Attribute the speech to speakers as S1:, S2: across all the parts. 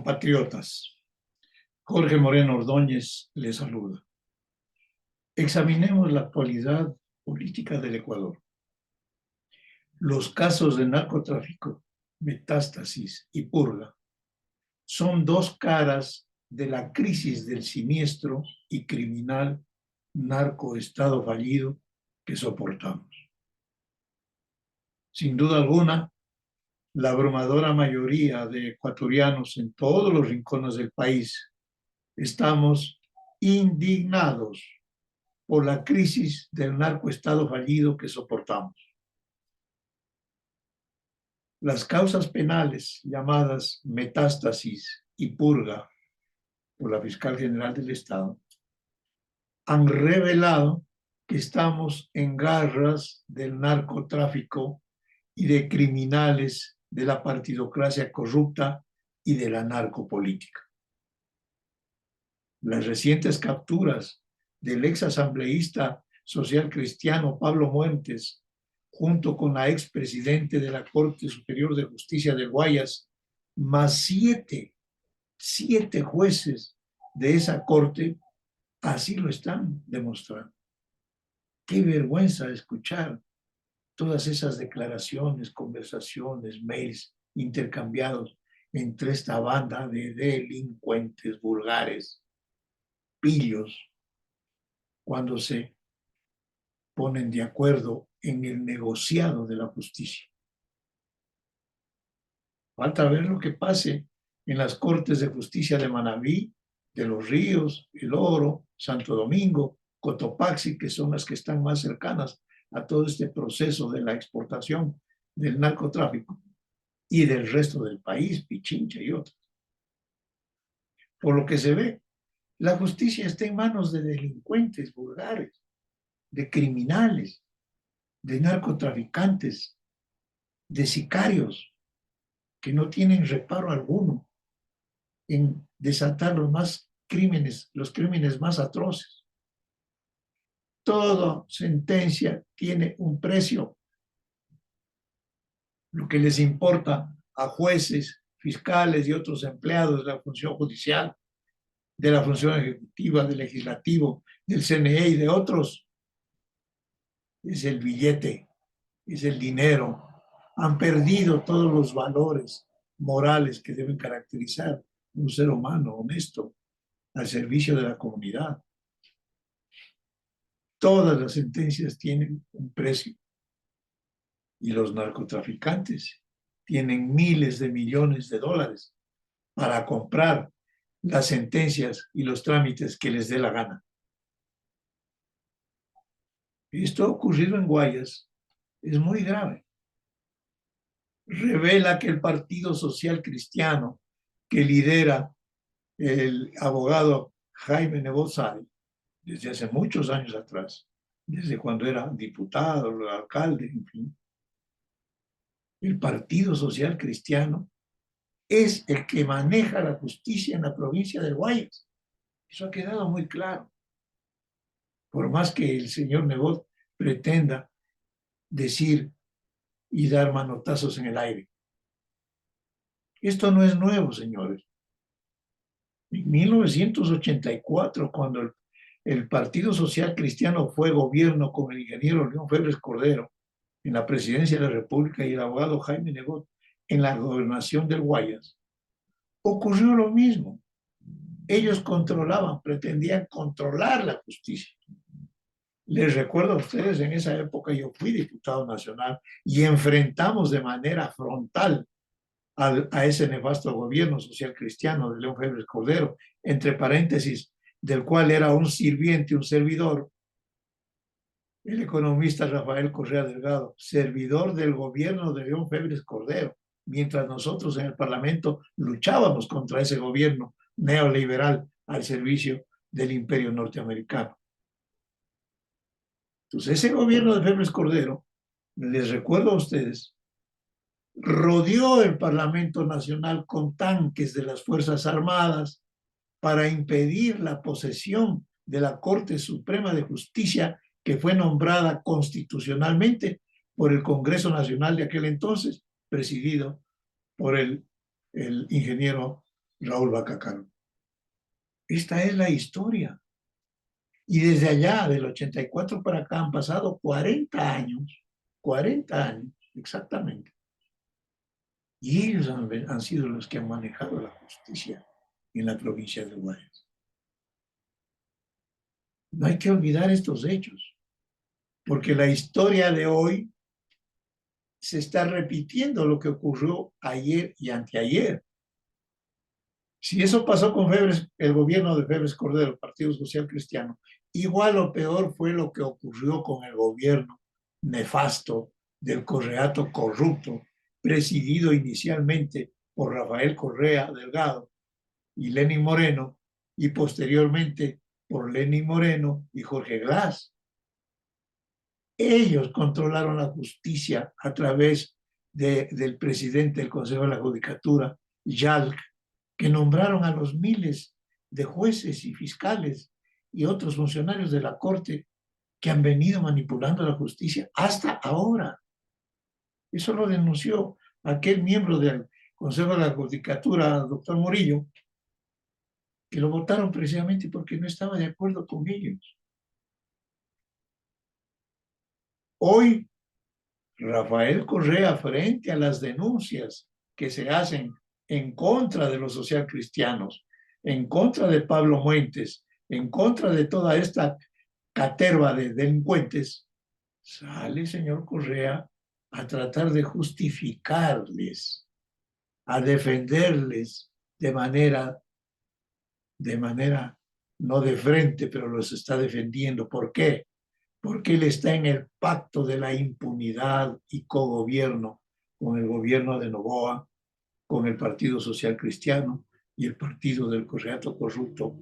S1: Compatriotas, Jorge Moreno Ordóñez les saluda. Examinemos la actualidad política del Ecuador. Los casos de narcotráfico, metástasis y purga son dos caras de la crisis del siniestro y criminal narcoestado fallido que soportamos. Sin duda alguna, la abrumadora mayoría de ecuatorianos en todos los rincones del país estamos indignados por la crisis del narcoestado fallido que soportamos. Las causas penales llamadas metástasis y purga por la Fiscal General del Estado han revelado que estamos en garras del narcotráfico y de criminales de la partidocracia corrupta y de la narcopolítica. Las recientes capturas del ex asambleísta social cristiano Pablo Muentes, junto con la expresidente de la Corte Superior de Justicia del Guayas, más siete jueces de esa corte, así lo están demostrando. Qué vergüenza escuchar todas esas declaraciones, conversaciones, mails intercambiados entre esta banda de delincuentes vulgares, pillos, cuando se ponen de acuerdo en el negociado de la justicia. Falta ver lo que pase en las Cortes de Justicia de Manabí, de Los Ríos, El Oro, Santo Domingo, Cotopaxi, que son las que están más cercanas a todo este proceso de la exportación del narcotráfico, y del resto del país, Pichincha y otros. Por lo que se ve, la justicia está en manos de delincuentes vulgares, de criminales, de narcotraficantes, de sicarios, que no tienen reparo alguno en desatar los crímenes más atroces. Toda sentencia tiene un precio. Lo que les importa a jueces, fiscales y otros empleados de la función judicial, de la función ejecutiva, del legislativo, del CNE y de otros, es el billete, es el dinero. Han perdido todos los valores morales que deben caracterizar un ser humano honesto al servicio de la comunidad. Todas las sentencias tienen un precio y los narcotraficantes tienen miles de millones de dólares para comprar las sentencias y los trámites que les dé la gana. Esto ha ocurrido en Guayas, es muy grave. Revela que el Partido Social Cristiano, que lidera el abogado Jaime Nebot Sade, desde hace muchos años atrás, desde cuando era diputado, alcalde, en fin, el Partido Social Cristiano es el que maneja la justicia en la provincia de Guayas. Eso ha quedado muy claro. Por más que el señor Nebot pretenda decir y dar manotazos en el aire. Esto no es nuevo, señores. En 1984, cuando el Partido Social Cristiano fue gobierno con el ingeniero León Febres Cordero en la presidencia de la República y el abogado Jaime Nebot en la gobernación del Guayas, ocurrió lo mismo. Ellos controlaban, pretendían controlar la justicia. Les recuerdo a ustedes, en esa época yo fui diputado nacional y enfrentamos de manera frontal a ese nefasto gobierno social cristiano de León Febres Cordero, entre paréntesis, del cual era un sirviente, un servidor, el economista Rafael Correa Delgado, servidor del gobierno de León Febres Cordero, mientras nosotros en el Parlamento luchábamos contra ese gobierno neoliberal al servicio del imperio norteamericano. Entonces, ese gobierno de Febres Cordero, les recuerdo a ustedes, rodeó el Parlamento Nacional con tanques de las Fuerzas Armadas para impedir la posesión de la Corte Suprema de Justicia que fue nombrada constitucionalmente por el Congreso Nacional de aquel entonces, presidido por el ingeniero Raúl Bacacaro. Esta es la historia. Y desde allá, del 84 para acá, han pasado 40 años, exactamente. Y ellos han sido los que han manejado la justicia en la provincia de Guayas. No hay que olvidar estos hechos, porque la historia de hoy se está repitiendo lo que ocurrió ayer y anteayer. Si eso pasó con Febres, el gobierno de Febres Cordero, el Partido Social Cristiano, igual o peor fue lo que ocurrió con el gobierno nefasto del Correato corrupto, presidido inicialmente por Rafael Correa Delgado y Lenín Moreno, y posteriormente por Lenín Moreno y Jorge Glass. Ellos controlaron la justicia a través del presidente del Consejo de la Judicatura, Yalc, que nombraron a los miles de jueces y fiscales y otros funcionarios de la Corte que han venido manipulando la justicia hasta ahora. Eso lo denunció aquel miembro del Consejo de la Judicatura, doctor Murillo, que lo votaron precisamente porque no estaba de acuerdo con ellos. Hoy, Rafael Correa, frente a las denuncias que se hacen en contra de los socialcristianos, en contra de Pablo Muentes, en contra de toda esta caterva de delincuentes, sale el señor Correa a tratar de justificarles, a defenderles de manera no de frente, pero los está defendiendo. ¿Por qué? Porque él está en el pacto de la impunidad y cogobierno con el gobierno de Noboa, con el Partido Social Cristiano y el Partido del Correato Corrupto,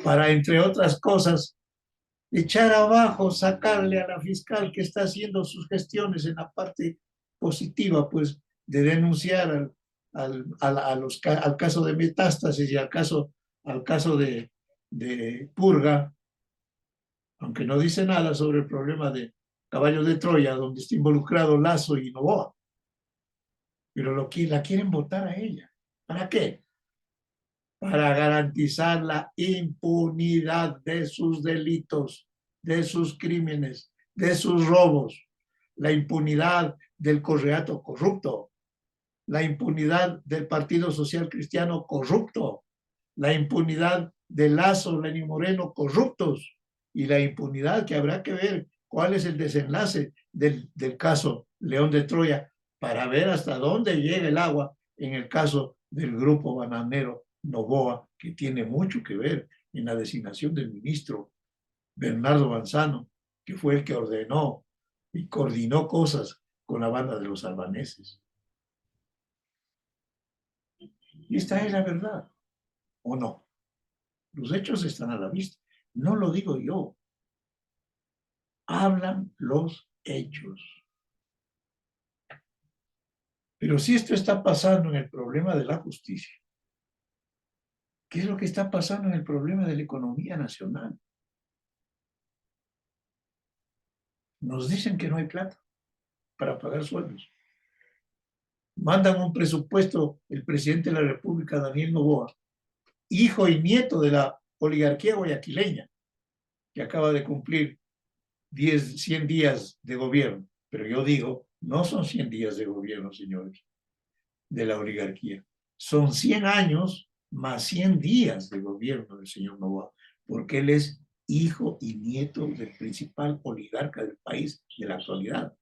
S1: para, entre otras cosas, echar abajo, sacarle a la fiscal que está haciendo sus gestiones en la parte positiva, pues, de denunciar al caso de Metástasis y al caso de Purga, aunque no dice nada sobre el problema de Caballos de Troya, donde está involucrado Lazo y Noboa, pero la quieren votar a ella. ¿Para qué? Para garantizar la impunidad de sus delitos, de sus crímenes, de sus robos, la impunidad del Correato corrupto, la impunidad del Partido Social Cristiano corrupto, la impunidad de Lazo, Lenín Moreno corruptos, y la impunidad que habrá que ver cuál es el desenlace del caso León de Troya para ver hasta dónde llega el agua en el caso del grupo bananero Noboa, que tiene mucho que ver en la designación del ministro Bernardo Manzano, que fue el que ordenó y coordinó cosas con la banda de los albaneses. Y esta es la verdad, ¿o no? Los hechos están a la vista. No lo digo yo. Hablan los hechos. Pero si esto está pasando en el problema de la justicia, ¿qué es lo que está pasando en el problema de la economía nacional? Nos dicen que no hay plata para pagar sueldos. Mandan un presupuesto el presidente de la República, Daniel Noboa, hijo y nieto de la oligarquía guayaquileña, que acaba de cumplir 100 días de gobierno. Pero yo digo, no son 100 días de gobierno, señores, de la oligarquía. Son 100 años más 100 días de gobierno del señor Noboa, porque él es hijo y nieto del principal oligarca del país de la actualidad,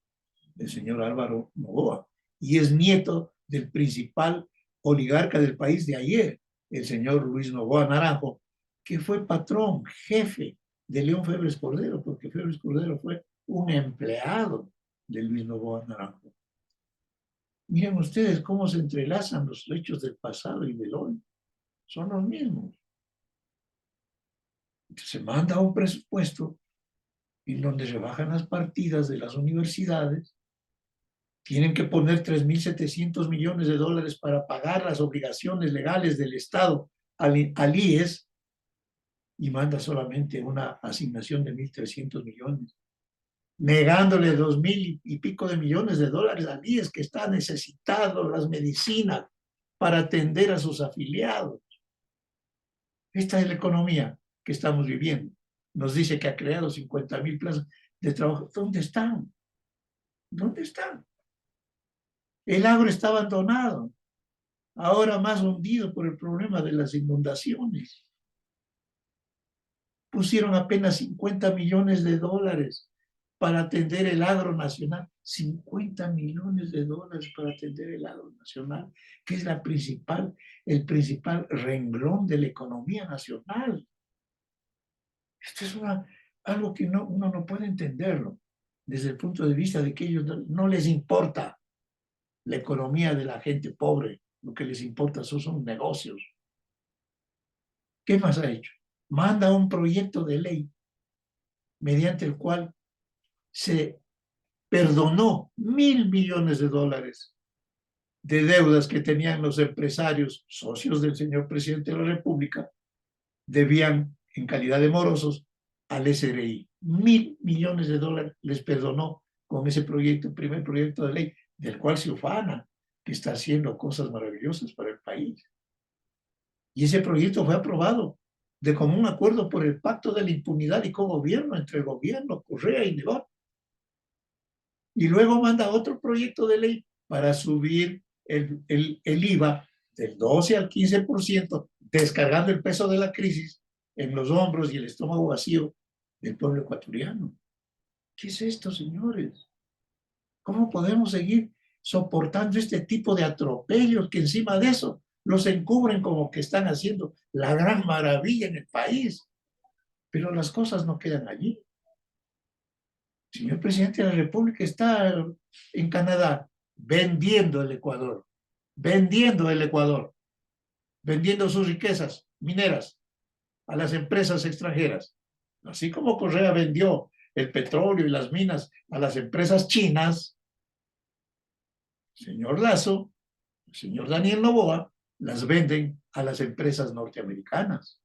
S1: el señor Álvaro Noboa, y es nieto del principal oligarca del país de ayer, el señor Luis Noboa Naranjo, que fue patrón, jefe de León Febres Cordero, porque Febres Cordero fue un empleado de Luis Noboa Naranjo. Miren ustedes cómo se entrelazan los hechos del pasado y del hoy. Son los mismos. Entonces se manda un presupuesto en donde se bajan las partidas de las universidades, tienen que poner 3.700 millones de dólares para pagar las obligaciones legales del Estado al IES, y manda solamente una asignación de 1.300 millones, negándole 2.000 y pico de millones de dólares al IES, que está necesitando las medicinas para atender a sus afiliados. Esta es la economía que estamos viviendo. Nos dice que ha creado 50.000 plazas de trabajo. ¿Dónde están? ¿Dónde están? El agro está abandonado, ahora más hundido por el problema de las inundaciones. Pusieron apenas 50 millones de dólares para atender el agro nacional. 50 millones de dólares para atender el agro nacional, que es el principal renglón de la economía nacional. Esto es algo que uno no puede entenderlo desde el punto de vista de que ellos no les importa la economía de la gente pobre, lo que les importa son negocios. ¿Qué más ha hecho? Manda un proyecto de ley mediante el cual se perdonó $1.000 millones de deudas que tenían los empresarios, socios del señor presidente de la República, debían en calidad de morosos al SRI. $1.000 millones les perdonó con ese proyecto, primer proyecto de ley, del cual se ufana, que está haciendo cosas maravillosas para el país. Y ese proyecto fue aprobado de común acuerdo por el Pacto de la Impunidad y Cogobierno entre el gobierno, Correa y Nebot. Y luego manda otro proyecto de ley para subir el IVA del 12 al 15%, descargando el peso de la crisis en los hombros y el estómago vacío del pueblo ecuatoriano. ¿Qué es esto, señores? ¿Cómo podemos seguir soportando este tipo de atropellos que encima de eso los encubren como que están haciendo la gran maravilla en el país? Pero las cosas no quedan allí. El señor presidente de la República está en Canadá vendiendo el Ecuador, vendiendo sus riquezas mineras a las empresas extranjeras. Así como Correa vendió el petróleo y las minas a las empresas chinas, el señor Lazo, el señor Daniel Noboa, las venden a las empresas norteamericanas.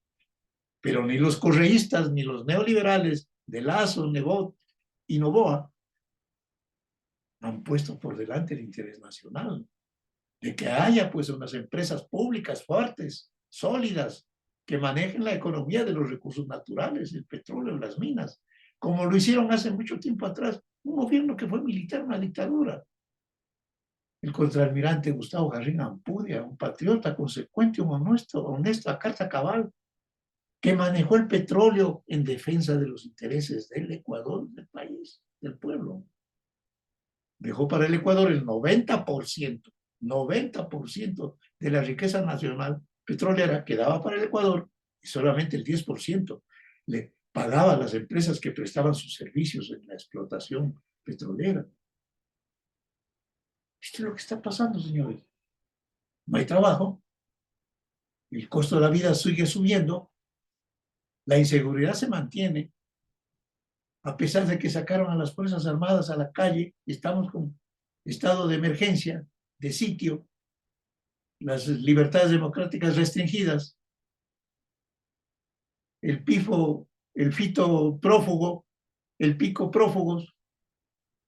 S1: Pero ni los correístas ni los neoliberales de Lazo, Nebot y Noboa han puesto por delante el interés nacional, de que haya pues unas empresas públicas fuertes, sólidas, que manejen la economía de los recursos naturales, el petróleo, las minas, como lo hicieron hace mucho tiempo atrás, un gobierno que fue militar, una dictadura. El contraalmirante Gustavo Jarrín Ampudia, un patriota consecuente, un honesto a carta cabal, que manejó el petróleo en defensa de los intereses del Ecuador, del país, del pueblo. Dejó para el Ecuador el 90% de la riqueza nacional petrolera quedaba para el Ecuador y solamente el 10% le pagaba a las empresas que prestaban sus servicios en la explotación petrolera. Esto es lo que está pasando, señores. No hay trabajo, el costo de la vida sigue subiendo, la inseguridad se mantiene, a pesar de que sacaron a las Fuerzas Armadas a la calle, estamos con estado de emergencia, de sitio, las libertades democráticas restringidas, el fito prófugo, el pico prófugos,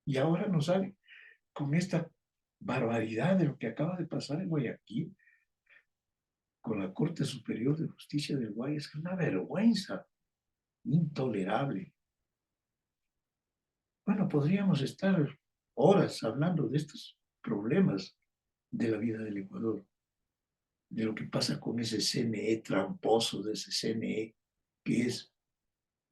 S1: y ahora nos sale con esta barbaridad de lo que acaba de pasar en Guayaquil con la Corte Superior de Justicia del Guayas. Es una vergüenza intolerable. Bueno, podríamos estar horas hablando de estos problemas de la vida del Ecuador, de lo que pasa con ese CNE tramposo, de ese CNE que es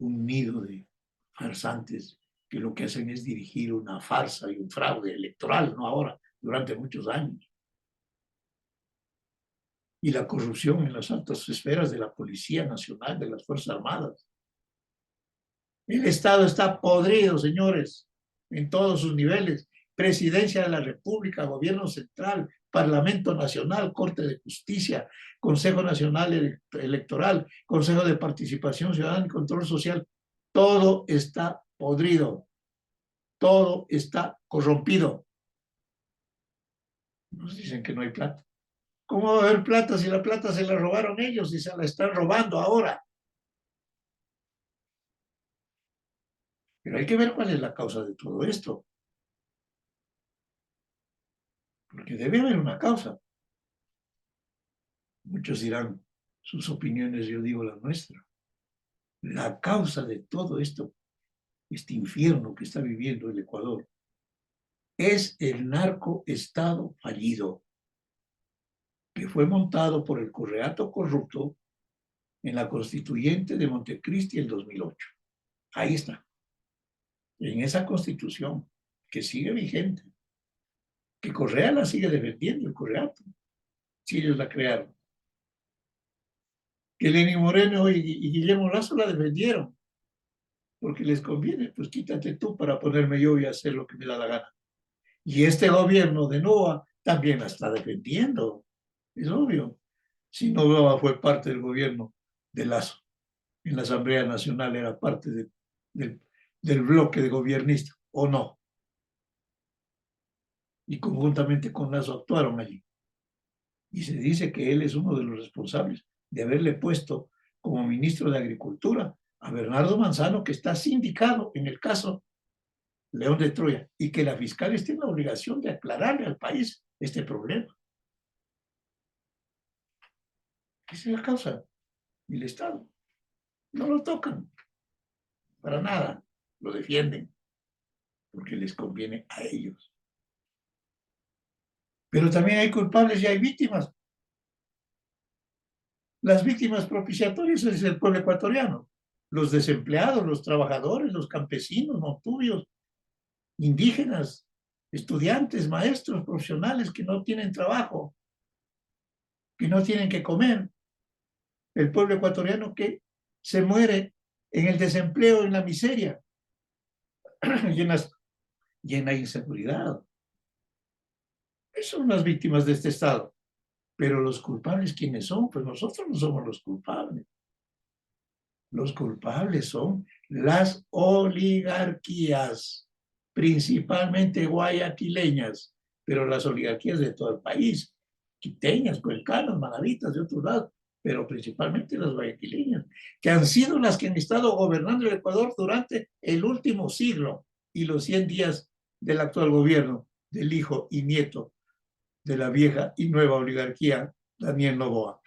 S1: un nido de farsantes que lo que hacen es dirigir una farsa y un fraude electoral, no ahora, durante muchos años. Y la corrupción en las altas esferas de la Policía Nacional, de las Fuerzas Armadas. El Estado está podrido, señores, en todos sus niveles. Presidencia de la República, Gobierno Central, Parlamento Nacional, Corte de Justicia, Consejo Nacional Electoral, Consejo de Participación Ciudadana y Control Social. Todo está podrido. Todo está corrompido. Nos dicen que no hay plata. ¿Cómo va a haber plata si la plata se la robaron ellos y se la están robando ahora? Pero hay que ver cuál es la causa de todo esto. Porque debe haber una causa. Muchos dirán, sus opiniones, yo digo la nuestra. La causa de todo esto, este infierno que está viviendo el Ecuador, es el narcoestado fallido, que fue montado por el Correato corrupto en la constituyente de Montecristi el 2008. Ahí está, en esa constitución que sigue vigente, que Correa la sigue defendiendo, el Correato, si ellos la crearon. Que Lenín Moreno y Guillermo Lazo la defendieron, porque les conviene, pues quítate tú para ponerme yo y hacer lo que me da la gana. Y este gobierno de Novoa también la está defendiendo, es obvio. Si Novoa fue parte del gobierno de Lazo, en la Asamblea Nacional era parte del bloque de gobiernistas, ¿o no? Y conjuntamente con Lazo actuaron allí. Y se dice que él es uno de los responsables de haberle puesto como ministro de Agricultura a Bernardo Manzano, que está sindicado en el caso León de Troya, y que la fiscal tiene la obligación de aclararle al país este problema. Esa es la causa. Y el Estado no lo tocan para nada, lo defienden porque les conviene a ellos. Pero también hay culpables y hay víctimas. Las víctimas propiciatorias es el pueblo ecuatoriano, los desempleados, los trabajadores, los campesinos, montubios, indígenas, estudiantes, maestros, profesionales que no tienen trabajo, que no tienen que comer. El pueblo ecuatoriano que se muere en el desempleo, en la miseria y en la inseguridad. Son las víctimas de este Estado. Pero los culpables, ¿quiénes son? Pues nosotros no somos los culpables. Los culpables son las oligarquías, principalmente guayaquileñas, pero las oligarquías de todo el país, quiteñas, cuencanas, manavitas, de otros lados, pero principalmente las guayaquileñas, que han sido las que han estado gobernando el Ecuador durante el último siglo y los 100 días del actual gobierno, del hijo y nieto de la vieja y nueva oligarquía, Daniel Noboa.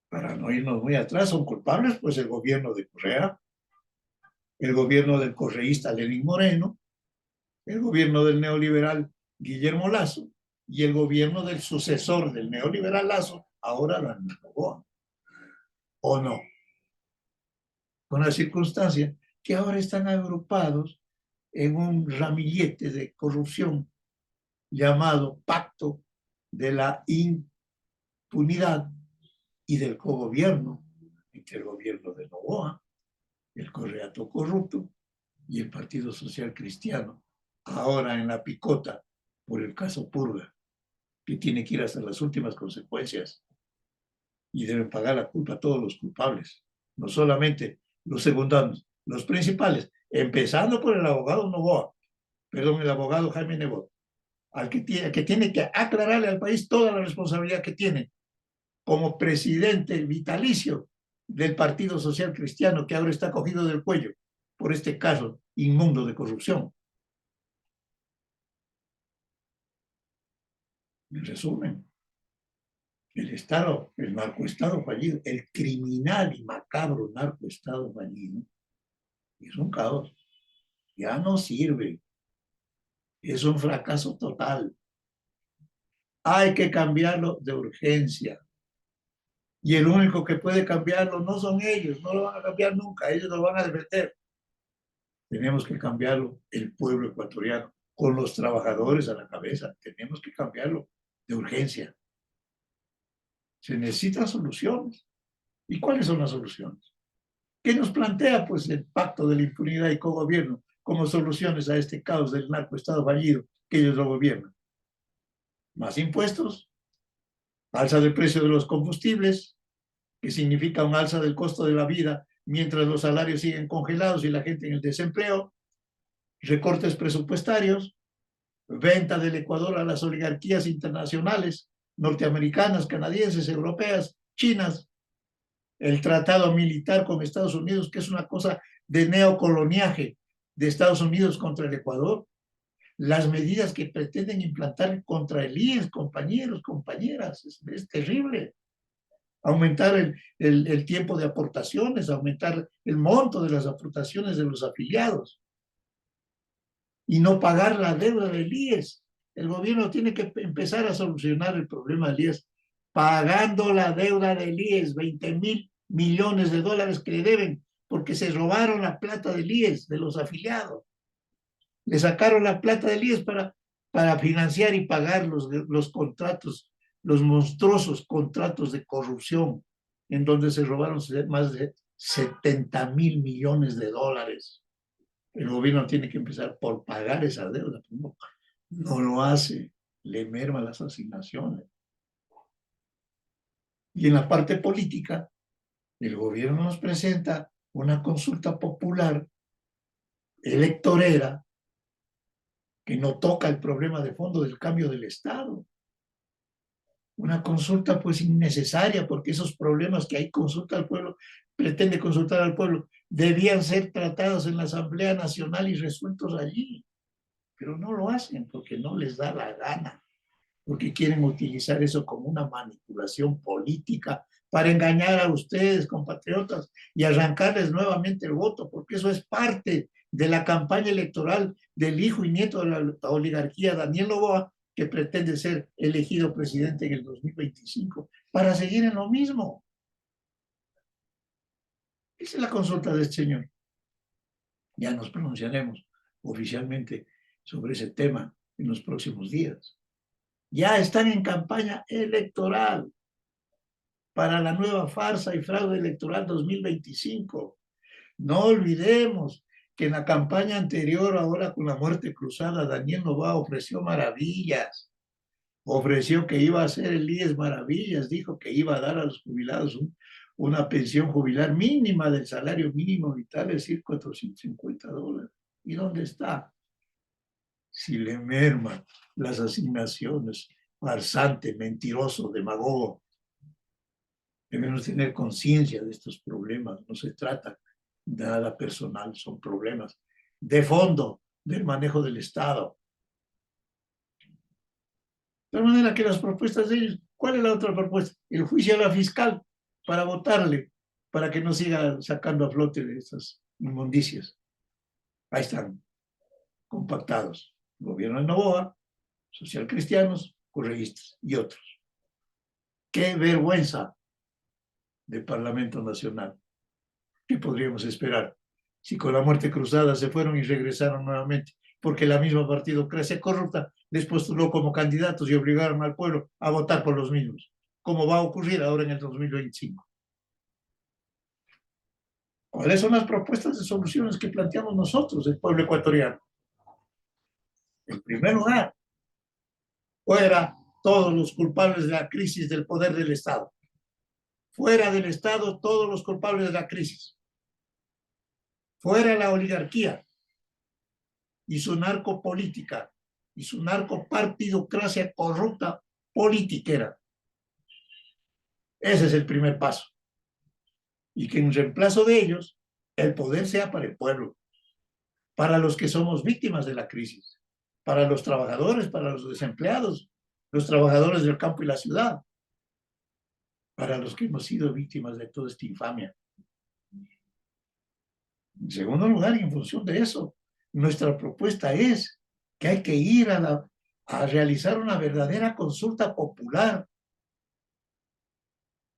S1: Para no irnos muy atrás, son culpables pues el gobierno de Correa, el gobierno del correísta Lenín Moreno, el gobierno del neoliberal Guillermo Lazo y el gobierno del sucesor del neoliberal Lazo, ahora Daniel Noboa. ¿O no? Con la circunstancia que ahora están agrupados en un ramillete de corrupción llamado Pacto de la Impunidad y del cogobierno entre el gobierno de Noboa, el Correato corrupto y el Partido Social Cristiano, ahora en la picota por el caso Purga, que tiene que ir hasta las últimas consecuencias y deben pagar la culpa a todos los culpables, no solamente los secundanos, los principales, empezando por el abogado Noboa, perdón, el abogado Jaime Nebot, que tiene que aclararle al país toda la responsabilidad que tiene como presidente vitalicio del Partido Social Cristiano, que ahora está cogido del cuello por este caso inmundo de corrupción. En resumen, el Estado, el narcoestado fallido, el criminal y macabro narcoestado fallido, es un caos. Ya no sirve. Es un fracaso total. Hay que cambiarlo de urgencia. Y el único que puede cambiarlo no son ellos, no lo van a cambiar nunca, ellos lo van a defender. Tenemos que cambiarlo el pueblo ecuatoriano, con los trabajadores a la cabeza. Tenemos que cambiarlo de urgencia. Se necesitan soluciones. ¿Y cuáles son las soluciones? ¿Qué nos plantea pues el pacto de la impunidad y cogobierno como soluciones a este caos del narcoestado fallido que ellos lo gobiernan? Más impuestos, alza del precio de los combustibles, que significa un alza del costo de la vida mientras los salarios siguen congelados y la gente en el desempleo, recortes presupuestarios, venta del Ecuador a las oligarquías internacionales, norteamericanas, canadienses, europeas, chinas, el tratado militar con Estados Unidos, que es una cosa de neocoloniaje de Estados Unidos contra el Ecuador, las medidas que pretenden implantar contra el IES, compañeros, compañeras, es terrible. Aumentar el tiempo de aportaciones, aumentar el monto de las aportaciones de los afiliados y no pagar la deuda del IES. El gobierno tiene que empezar a solucionar el problema del IES pagando la deuda del IES, 20.000 millones de dólares que le deben, porque se robaron la plata del IES, de los afiliados. Le sacaron la plata del IES para financiar y pagar los contratos, los monstruosos contratos de corrupción, en donde se robaron más de 70.000 millones de dólares. El gobierno tiene que empezar por pagar esa deuda. No, no lo hace, le merma las asignaciones. Y en la parte política, el gobierno nos presenta una consulta popular electorera que no toca el problema de fondo del cambio del Estado. Una consulta pues innecesaria, porque esos problemas que hay consulta al pueblo, pretende consultar al pueblo, debían ser tratados en la Asamblea Nacional y resueltos allí. Pero no lo hacen porque no les da la gana, porque quieren utilizar eso como una manipulación política para engañar a ustedes, compatriotas, y arrancarles nuevamente el voto, porque eso es parte de la campaña electoral del hijo y nieto de la oligarquía, Daniel Noboa, que pretende ser elegido presidente en el 2025, para seguir en lo mismo. Esa es la consulta de este señor. Ya nos pronunciaremos oficialmente sobre ese tema en los próximos días. Ya están en campaña electoral para la nueva farsa y fraude electoral 2025. No olvidemos que en la campaña anterior, ahora con la muerte cruzada, Daniel Noboa ofreció maravillas, ofreció que iba a hacer el IES maravillas, dijo que iba a dar a los jubilados una pensión jubilar mínima del salario mínimo vital, es decir, $450. ¿Y dónde está? Si le merman las asignaciones, farsante, mentiroso, demagogo. Debemos tener conciencia de estos problemas. No se trata de nada personal, son problemas de fondo del manejo del Estado. De tal manera que las propuestas de ellos, ¿cuál es la otra propuesta? El juicio a la fiscal para votarle, para que no siga sacando a flote de estas inmundicias. Ahí están, compactados. Gobierno de Noboa, socialcristianos, correístas y otros. ¡Qué vergüenza del Parlamento Nacional! ¿Qué podríamos esperar si con la muerte cruzada se fueron y regresaron nuevamente? Porque la misma partidocracia corrupta les postuló como candidatos y obligaron al pueblo a votar por los mismos, como va a ocurrir ahora en el 2025. ¿Cuáles son las propuestas de soluciones que planteamos nosotros, el pueblo ecuatoriano? En primer lugar, fuera todos los culpables de la crisis del poder del Estado. Fuera del Estado todos los culpables de la crisis. Fuera la oligarquía y su narcopolítica y su narcopartidocracia corrupta politiquera. Ese es el primer paso. Y que en reemplazo de ellos, el poder sea para el pueblo, para los que somos víctimas de la crisis, para los trabajadores, para los desempleados, los trabajadores del campo y la ciudad, para los que hemos sido víctimas de toda esta infamia. En segundo lugar, y en función de eso, nuestra propuesta es que hay que ir a realizar una verdadera consulta popular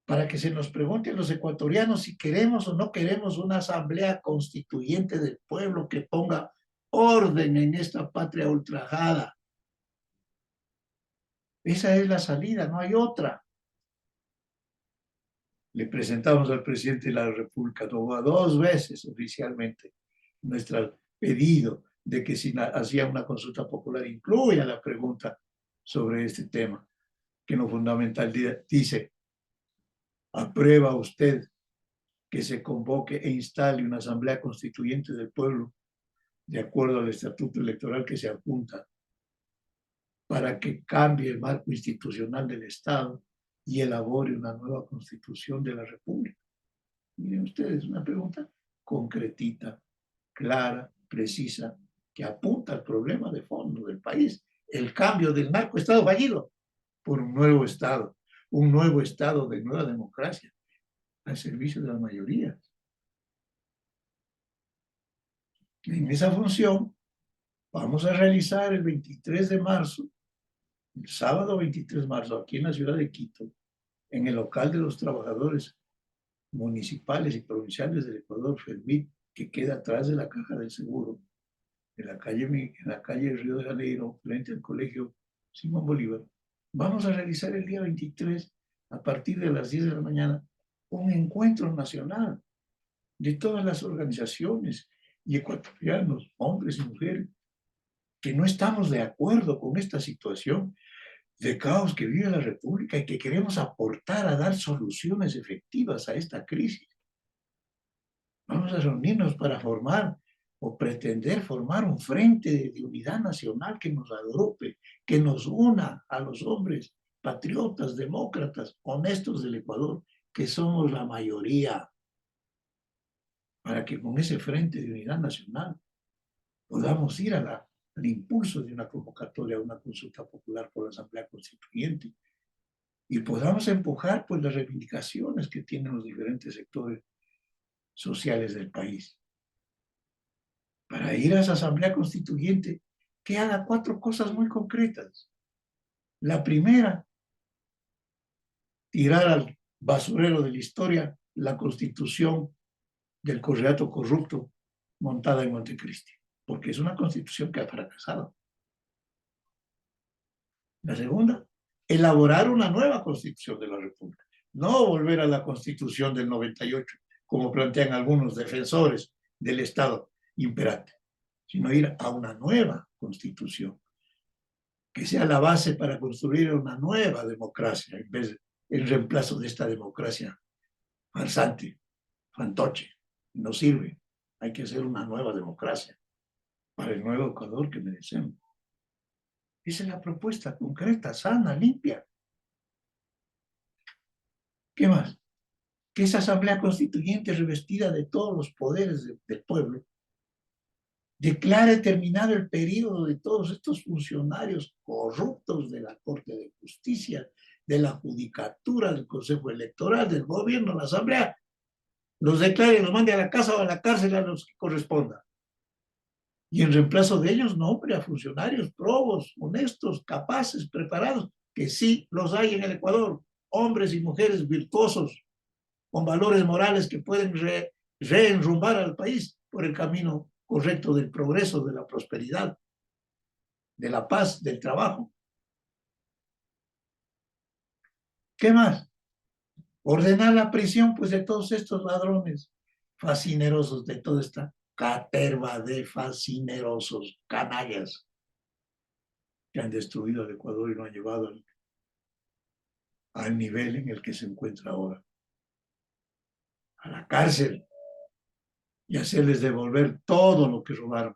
S1: para que se nos pregunte a los ecuatorianos si queremos o no queremos una asamblea constituyente del pueblo que ponga orden en esta patria ultrajada. Esa es la salida, no hay otra. Le presentamos al presidente de la República dos veces oficialmente nuestro pedido de que si hacía una consulta popular incluya la pregunta sobre este tema, que en lo fundamental dice: ¿aprueba usted que se convoque e instale una asamblea constituyente del pueblo de acuerdo al estatuto electoral que se adjunta para que cambie el marco institucional del Estado y elabore una nueva constitución de la República? Miren ustedes, una pregunta concretita, clara, precisa, que apunta al problema de fondo del país. El cambio del narcoestado fallido por un nuevo estado de nueva democracia al servicio de la mayoría. En esa función vamos a realizar el 23 de marzo, el sábado 23 de marzo, aquí en la ciudad de Quito, en el local de los trabajadores municipales y provinciales del Ecuador, FERMIT, que queda atrás de la Caja del Seguro, en la calle Río de Janeiro, frente al Colegio Simón Bolívar. Vamos a realizar el día 23, a partir de las 10 de la mañana, un encuentro nacional de todas las organizaciones y ecuatorianos, hombres y mujeres, que no estamos de acuerdo con esta situación de caos que vive la República y que queremos aportar a dar soluciones efectivas a esta crisis. Vamos a reunirnos para formar o pretender formar un frente de unidad nacional que nos agrupe, que nos una a los hombres patriotas, demócratas, honestos del Ecuador, que somos la mayoría, para que con ese frente de unidad nacional podamos ir al impulso de una convocatoria, a una consulta popular por la Asamblea Constituyente y podamos empujar pues las reivindicaciones que tienen los diferentes sectores sociales del país. Para ir a esa Asamblea Constituyente, que haga 4 cosas muy concretas. La primera, tirar al basurero de la historia la Constitución del Correato corrupto montada en Montecristi, porque es una Constitución que ha fracasado. La segunda, elaborar una nueva Constitución de la República, no volver a la Constitución del 98, como plantean algunos defensores del Estado imperante, sino ir a una nueva Constitución, que sea la base para construir una nueva democracia, en vez en reemplazo de esta democracia farsante, fantoche, no sirve. Hay que hacer una nueva democracia para el nuevo Ecuador que merecemos. Esa es la propuesta concreta, sana, limpia. ¿Qué más? Que esa Asamblea Constituyente revestida de todos los poderes del pueblo declare terminado el periodo de todos estos funcionarios corruptos de la Corte de Justicia, de la Judicatura, del Consejo Electoral, del gobierno, la Asamblea, los declare, los mande a la casa o a la cárcel a los que corresponda. Y en reemplazo de ellos, nombre a funcionarios probos, honestos, capaces, preparados, que sí los hay en el Ecuador, hombres y mujeres virtuosos, con valores morales que pueden reenrumbar al país por el camino correcto del progreso, de la prosperidad, de la paz, del trabajo. ¿Qué más? Ordenar la prisión pues, de todos estos ladrones fascinerosos, de toda esta caterva de fascinerosos canallas que han destruido el Ecuador y lo han llevado al nivel en el que se encuentra ahora. A la cárcel y hacerles devolver todo lo que robaron,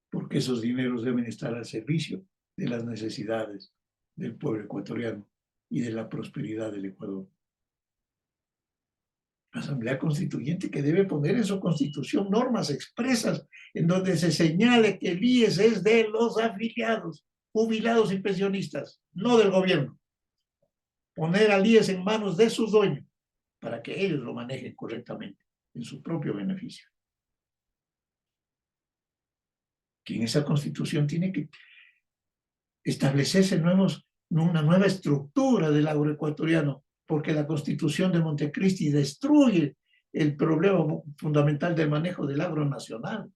S1: porque esos dineros deben estar al servicio de las necesidades del pueblo ecuatoriano y de la prosperidad del Ecuador. La Asamblea Constituyente que debe poner en su Constitución normas expresas en donde se señale que el IES es de los afiliados, jubilados y pensionistas, no del gobierno. Poner al IES en manos de sus dueños para que ellos lo manejen correctamente en su propio beneficio. Que en esa Constitución tiene que establecerse una nueva estructura del agroecuatoriano, porque la Constitución de Montecristi destruye el problema fundamental del manejo del agro nacional.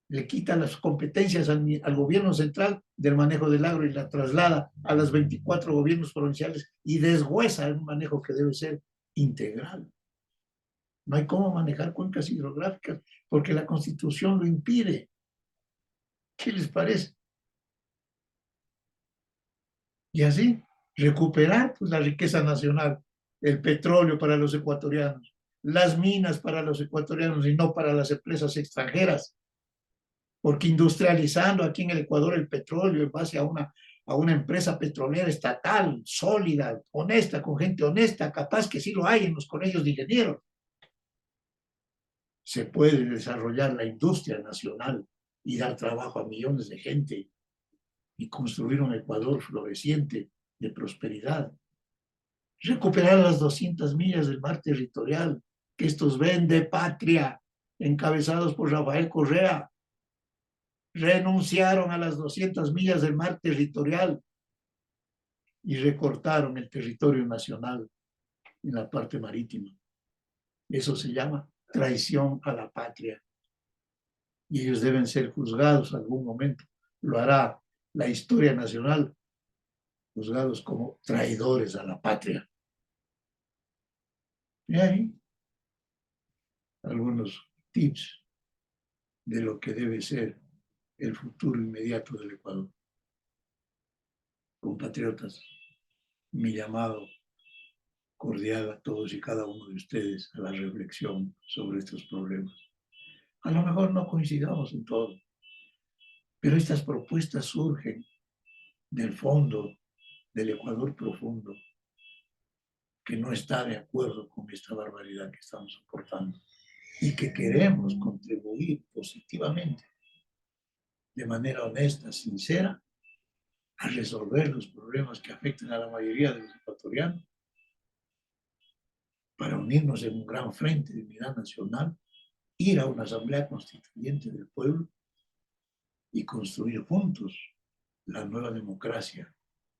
S1: Le quita las competencias al gobierno central del manejo del agro y la traslada a los 24 gobiernos provinciales y deshuesa un manejo que debe ser integral. No hay cómo manejar cuencas hidrográficas porque la Constitución lo impide. ¿Qué les parece? Y así, recuperar pues, la riqueza nacional, el petróleo para los ecuatorianos, las minas para los ecuatorianos y no para las empresas extranjeras. Porque industrializando aquí en el Ecuador el petróleo en base a una empresa petrolera estatal, sólida, honesta, con gente honesta, capaz que sí lo hay en los colegios de ingenieros, se puede desarrollar la industria nacional y dar trabajo a millones de gente y construir un Ecuador floreciente de prosperidad. Recuperar las 200 millas del mar territorial que estos ven de patria, encabezados por Rafael Correa, renunciaron a las 200 millas del mar territorial y recortaron el territorio nacional en la parte marítima. Eso se llama traición a la patria. Y ellos deben ser juzgados en algún momento. Lo hará la historia nacional, juzgados como traidores a la patria. Y ahí algunos tips de lo que debe ser el futuro inmediato del Ecuador. Compatriotas, mi llamado cordial a todos y cada uno de ustedes a la reflexión sobre estos problemas. A lo mejor no coincidamos en todo, pero estas propuestas surgen del fondo del Ecuador profundo, que no está de acuerdo con esta barbaridad que estamos soportando y que queremos contribuir positivamente, de manera honesta, sincera, a resolver los problemas que afectan a la mayoría de los ecuatorianos, para unirnos en un gran frente de unidad nacional, ir a una asamblea constituyente del pueblo y construir juntos la nueva democracia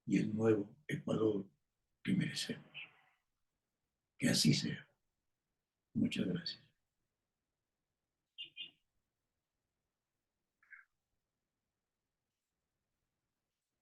S1: y el nuevo Ecuador que merecemos. Que así sea. Muchas gracias.